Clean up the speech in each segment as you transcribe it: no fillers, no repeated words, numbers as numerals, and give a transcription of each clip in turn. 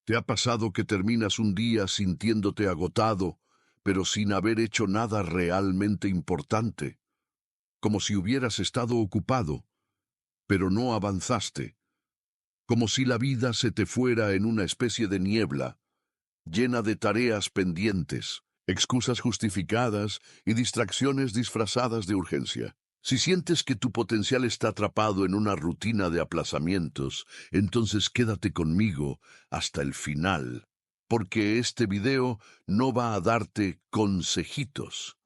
¿Te ha pasado que terminas un día sintiéndote agotado, pero sin haber hecho nada realmente importante? Como si hubieras estado ocupado, pero no avanzaste. Como si la vida se te fuera en una especie de niebla, llena de tareas pendientes, excusas justificadas y distracciones disfrazadas de urgencia. Si sientes que tu potencial está atrapado en una rutina de aplazamientos, entonces quédate conmigo hasta el final, porque este video no va a darte consejitos,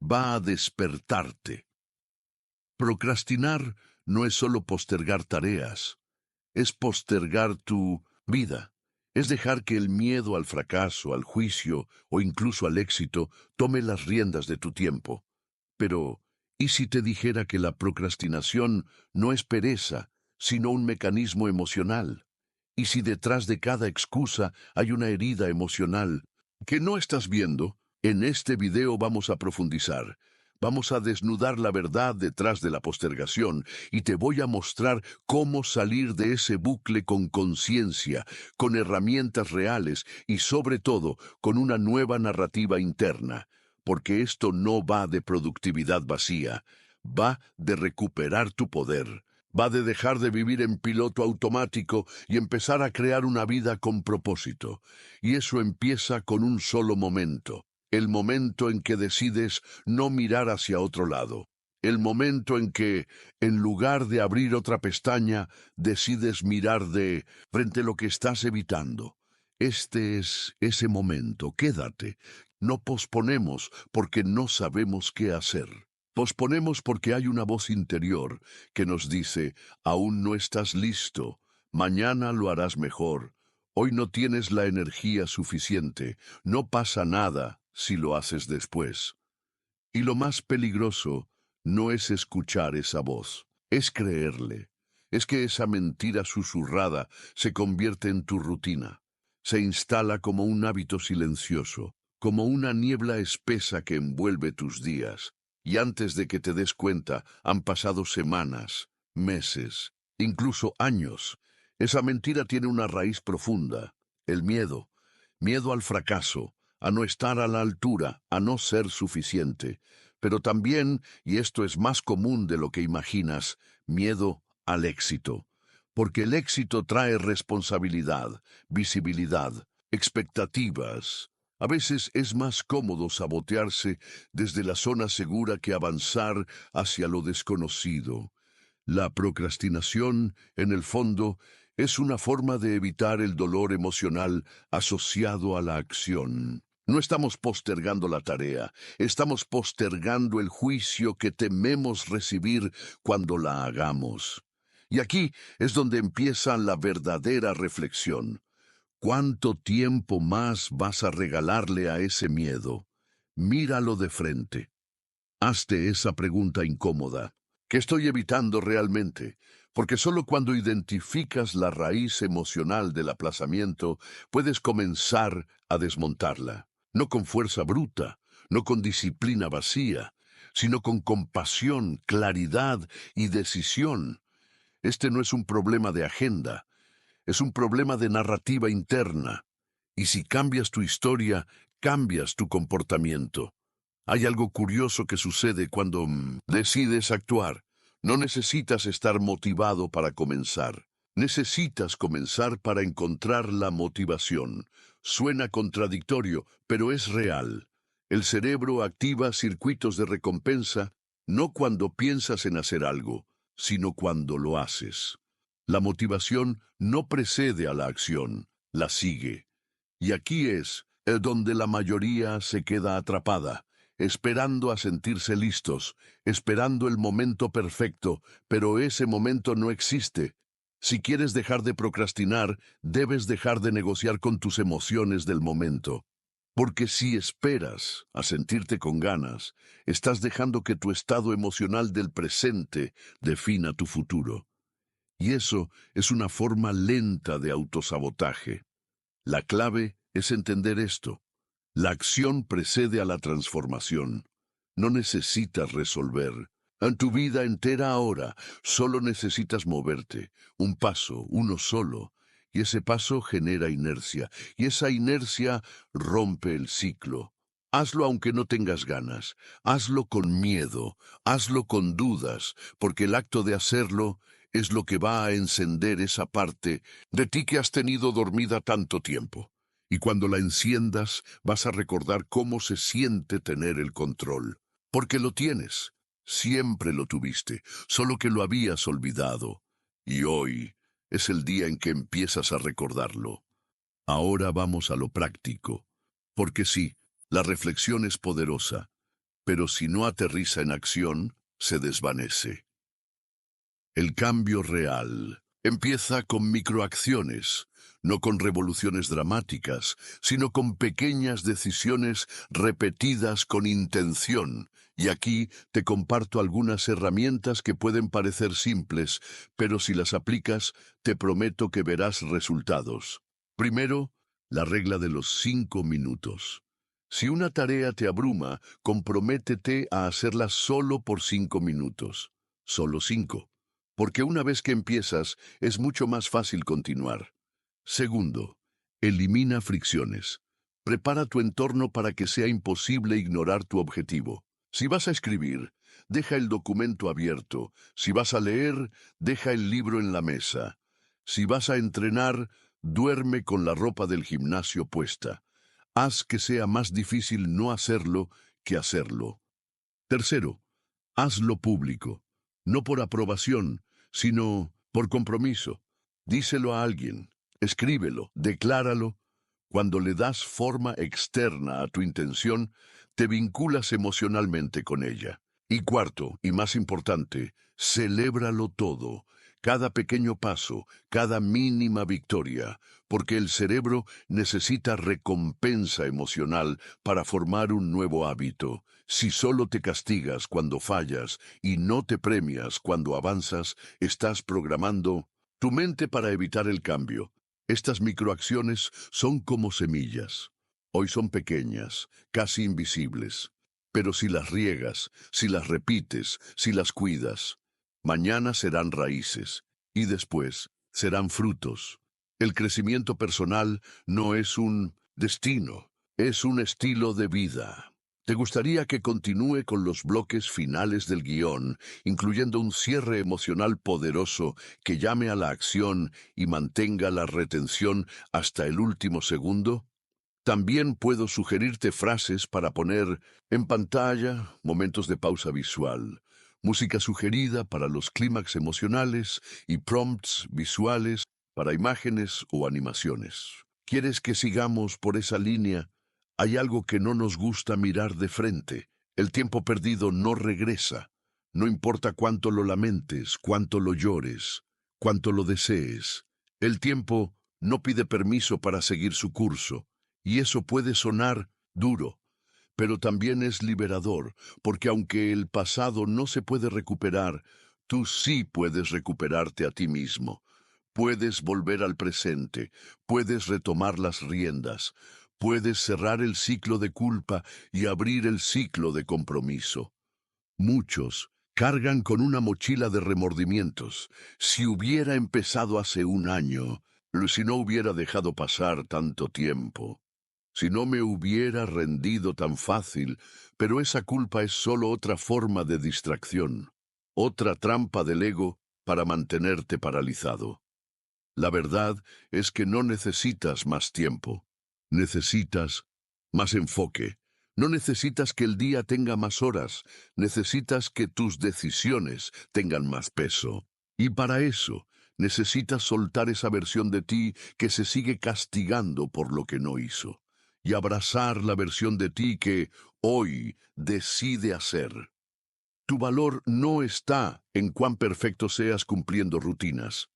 va a despertarte. Procrastinar no es solo postergar tareas, es postergar tu vida. Es dejar que el miedo al fracaso, al juicio o incluso al éxito tome las riendas de tu tiempo. Pero, ¿y si te dijera que la procrastinación no es pereza, sino un mecanismo emocional? ¿Y si detrás de cada excusa hay una herida emocional que no estás viendo? En este video vamos a profundizar. Vamos a desnudar la verdad detrás de la postergación y te voy a mostrar cómo salir de ese bucle con conciencia, con herramientas reales y sobre todo con una nueva narrativa interna. Porque esto no va de productividad vacía, va de recuperar tu poder, va de dejar de vivir en piloto automático y empezar a crear una vida con propósito. Y eso empieza con un solo momento, el momento en que decides no mirar hacia otro lado. El momento en que, en lugar de abrir otra pestaña, decides mirar de frente a lo que estás evitando. Este es ese momento, quédate. No posponemos porque no sabemos qué hacer. Posponemos porque hay una voz interior que nos dice, aún no estás listo, mañana lo harás mejor, hoy no tienes la energía suficiente, no pasa nada si lo haces después. Y lo más peligroso no es escuchar esa voz, es creerle. Es que esa mentira susurrada se convierte en tu rutina, se instala como un hábito silencioso, como una niebla espesa que envuelve tus días, y antes de que te des cuenta han pasado semanas, meses, incluso años. Esa mentira tiene una raíz profunda, el miedo, miedo al fracaso, a no estar a la altura, a no ser suficiente, pero también, y esto es más común de lo que imaginas, miedo al éxito, porque el éxito trae responsabilidad, visibilidad, expectativas. A veces es más cómodo sabotearse desde la zona segura que avanzar hacia lo desconocido. La procrastinación, en el fondo, es una forma de evitar el dolor emocional asociado a la acción. No estamos postergando la tarea, estamos postergando el juicio que tememos recibir cuando la hagamos. Y aquí es donde empieza la verdadera reflexión. ¿Cuánto tiempo más vas a regalarle a ese miedo? Míralo de frente. Hazte esa pregunta incómoda. ¿Qué estoy evitando realmente? Porque solo cuando identificas la raíz emocional del aplazamiento puedes comenzar a desmontarla. No con fuerza bruta, no con disciplina vacía, sino con compasión, claridad y decisión. Este no es un problema de agenda, es un problema de narrativa interna. Y si cambias tu historia, cambias tu comportamiento. Hay algo curioso que sucede cuando decides actuar. No necesitas estar motivado para comenzar. Necesitas comenzar para encontrar la motivación. Suena contradictorio, pero es real. El cerebro activa circuitos de recompensa no cuando piensas en hacer algo, sino cuando lo haces. La motivación no precede a la acción, la sigue. Y aquí es donde la mayoría se queda atrapada, esperando a sentirse listos, esperando el momento perfecto, pero ese momento no existe. Si quieres dejar de procrastinar, debes dejar de negociar con tus emociones del momento. Porque si esperas a sentirte con ganas, estás dejando que tu estado emocional del presente defina tu futuro. Y eso es una forma lenta de autosabotaje. La clave es entender esto. La acción precede a la transformación. No necesitas resolver. En tu vida entera ahora, solo necesitas moverte, un paso, uno solo, y ese paso genera inercia, y esa inercia rompe el ciclo. Hazlo aunque no tengas ganas, hazlo con miedo, hazlo con dudas, porque el acto de hacerlo es lo que va a encender esa parte de ti que has tenido dormida tanto tiempo. Y cuando la enciendas, vas a recordar cómo se siente tener el control. Porque lo tienes, siempre lo tuviste, solo que lo habías olvidado. Y hoy es el día en que empiezas a recordarlo. Ahora vamos a lo práctico. Porque sí, la reflexión es poderosa, pero si no aterriza en acción, se desvanece. El cambio real empieza con microacciones, no con revoluciones dramáticas, sino con pequeñas decisiones repetidas con intención. Y aquí te comparto algunas herramientas que pueden parecer simples, pero si las aplicas, te prometo que verás resultados. Primero, la regla de los 5 minutos. Si una tarea te abruma, comprométete a hacerla solo por 5 minutos. Solo 5. Porque una vez que empiezas, es mucho más fácil continuar. Segundo, elimina fricciones. Prepara tu entorno para que sea imposible ignorar tu objetivo. Si vas a escribir, deja el documento abierto. Si vas a leer, deja el libro en la mesa. Si vas a entrenar, duerme con la ropa del gimnasio puesta. Haz que sea más difícil no hacerlo que hacerlo. Tercero, hazlo público. No por aprobación, sino por compromiso. Díselo a alguien, escríbelo, decláralo. Cuando le das forma externa a tu intención, te vinculas emocionalmente con ella. Y cuarto, y más importante, celébralo todo, cada pequeño paso, cada mínima victoria, porque el cerebro necesita recompensa emocional para formar un nuevo hábito. Si solo te castigas cuando fallas y no te premias cuando avanzas, estás programando tu mente para evitar el cambio. Estas microacciones son como semillas. Hoy son pequeñas, casi invisibles. Pero si las riegas, si las repites, si las cuidas, mañana serán raíces y después serán frutos. El crecimiento personal no es un destino, es un estilo de vida. ¿Te gustaría que continúe con los bloques finales del guión, incluyendo un cierre emocional poderoso que llame a la acción y mantenga la retención hasta el último segundo? También puedo sugerirte frases para poner en pantalla, momentos de pausa visual, música sugerida para los clímax emocionales y prompts visuales para imágenes o animaciones. ¿Quieres que sigamos por esa línea? Hay algo que no nos gusta mirar de frente. El tiempo perdido no regresa. No importa cuánto lo lamentes, cuánto lo llores, cuánto lo desees. El tiempo no pide permiso para seguir su curso. Y eso puede sonar duro, pero también es liberador, porque aunque el pasado no se puede recuperar, tú sí puedes recuperarte a ti mismo. Puedes volver al presente, puedes retomar las riendas, puedes cerrar el ciclo de culpa y abrir el ciclo de compromiso. Muchos cargan con una mochila de remordimientos. Si hubiera empezado hace un año, si no hubiera dejado pasar tanto tiempo. Si no me hubiera rendido tan fácil, pero esa culpa es solo otra forma de distracción, otra trampa del ego para mantenerte paralizado. La verdad es que no necesitas más tiempo, necesitas más enfoque. No necesitas que el día tenga más horas, necesitas que tus decisiones tengan más peso. Y para eso, necesitas soltar esa versión de ti que se sigue castigando por lo que no hizo, y abrazar la versión de ti que hoy decide hacer. Tu valor no está en cuán perfecto seas cumpliendo rutinas.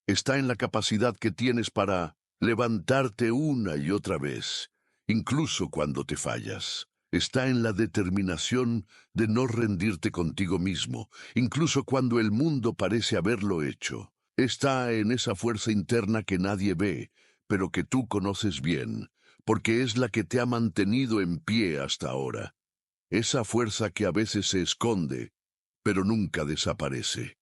Está en la capacidad que tienes para levantarte una y otra vez, incluso cuando te fallas. Está en la determinación de no rendirte contigo mismo, incluso cuando el mundo parece haberlo hecho. Está en esa fuerza interna que nadie ve, pero que tú conoces bien, porque es la que te ha mantenido en pie hasta ahora. Esa fuerza que a veces se esconde, pero nunca desaparece.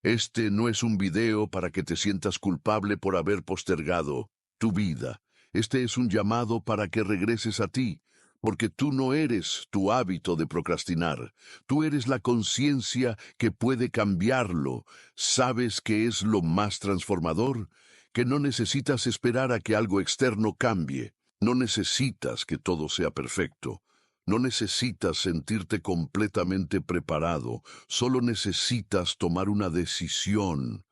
Este no es un video para que te sientas culpable por haber postergado tu vida. Este es un llamado para que regreses a ti, porque tú no eres tu hábito de procrastinar. Tú eres la conciencia que puede cambiarlo. ¿Sabes qué es lo más transformador? Que no necesitas esperar a que algo externo cambie. No necesitas que todo sea perfecto. No necesitas sentirte completamente preparado. Solo necesitas tomar una decisión.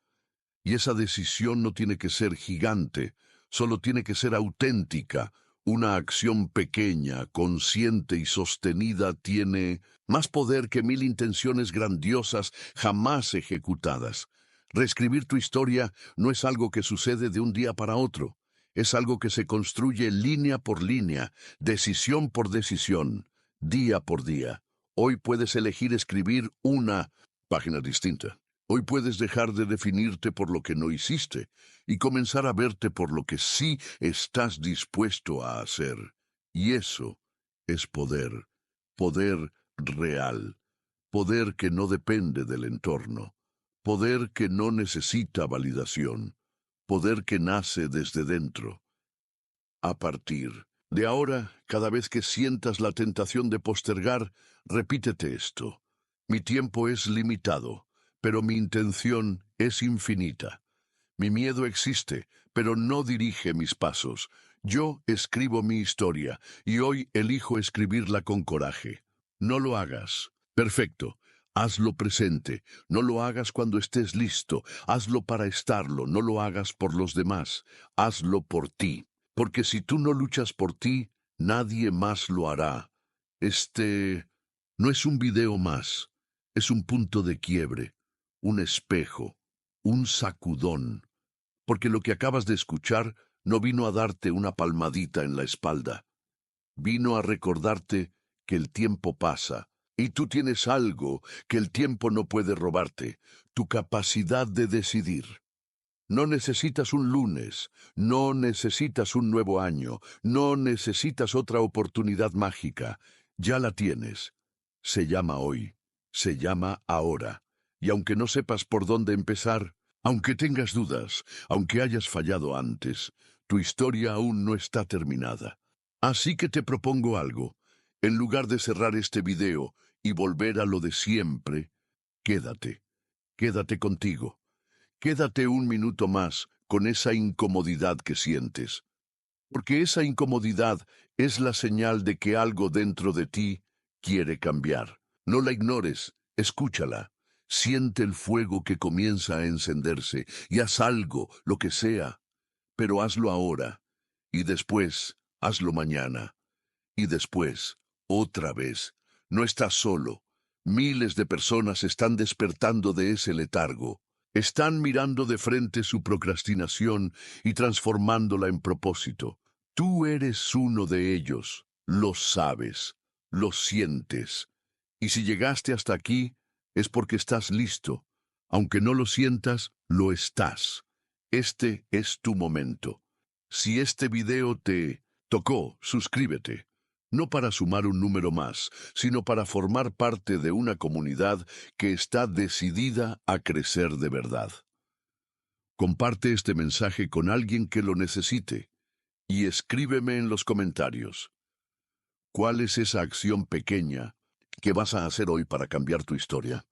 Y esa decisión no tiene que ser gigante, solo tiene que ser auténtica. Una acción pequeña, consciente y sostenida tiene más poder que 1000 intenciones grandiosas jamás ejecutadas. Reescribir tu historia no es algo que sucede de un día para otro. Es algo que se construye línea por línea, decisión por decisión, día por día. Hoy puedes elegir escribir una página distinta. Hoy puedes dejar de definirte por lo que no hiciste y comenzar a verte por lo que sí estás dispuesto a hacer. Y eso es poder, poder real, poder que no depende del entorno, poder que no necesita validación, poder que nace desde dentro. A partir de ahora, cada vez que sientas la tentación de postergar, repítete esto. Mi tiempo es limitado, pero mi intención es infinita. Mi miedo existe, pero no dirige mis pasos. Yo escribo mi historia, y hoy elijo escribirla con coraje. No lo hagas. Perfecto. Hazlo presente. No lo hagas cuando estés listo. Hazlo para estarlo. No lo hagas por los demás. Hazlo por ti. Porque si tú no luchas por ti, nadie más lo hará. Este no es un video más. Es un punto de quiebre, un espejo, un sacudón. Porque lo que acabas de escuchar no vino a darte una palmadita en la espalda. Vino a recordarte que el tiempo pasa, y tú tienes algo que el tiempo no puede robarte, tu capacidad de decidir. No necesitas un lunes, no necesitas un nuevo año, no necesitas otra oportunidad mágica. Ya la tienes. Se llama hoy, se llama ahora. Y aunque no sepas por dónde empezar, aunque tengas dudas, aunque hayas fallado antes, tu historia aún no está terminada. Así que te propongo algo. En lugar de cerrar este video y volver a lo de siempre, quédate, quédate contigo. Quédate un minuto más con esa incomodidad que sientes, porque esa incomodidad es la señal de que algo dentro de ti quiere cambiar. No la ignores, escúchala. Siente el fuego que comienza a encenderse y haz algo, lo que sea, pero hazlo ahora, y después hazlo mañana, y después otra vez. No estás solo. Miles de personas están despertando de ese letargo. Están mirando de frente su procrastinación y transformándola en propósito. Tú eres uno de ellos. Lo sabes. Lo sientes. Y si llegaste hasta aquí, es porque estás listo. Aunque no lo sientas, lo estás. Este es tu momento. Si este video te tocó, suscríbete. No para sumar un número más, sino para formar parte de una comunidad que está decidida a crecer de verdad. Comparte este mensaje con alguien que lo necesite y escríbeme en los comentarios. ¿Cuál es esa acción pequeña que vas a hacer hoy para cambiar tu historia?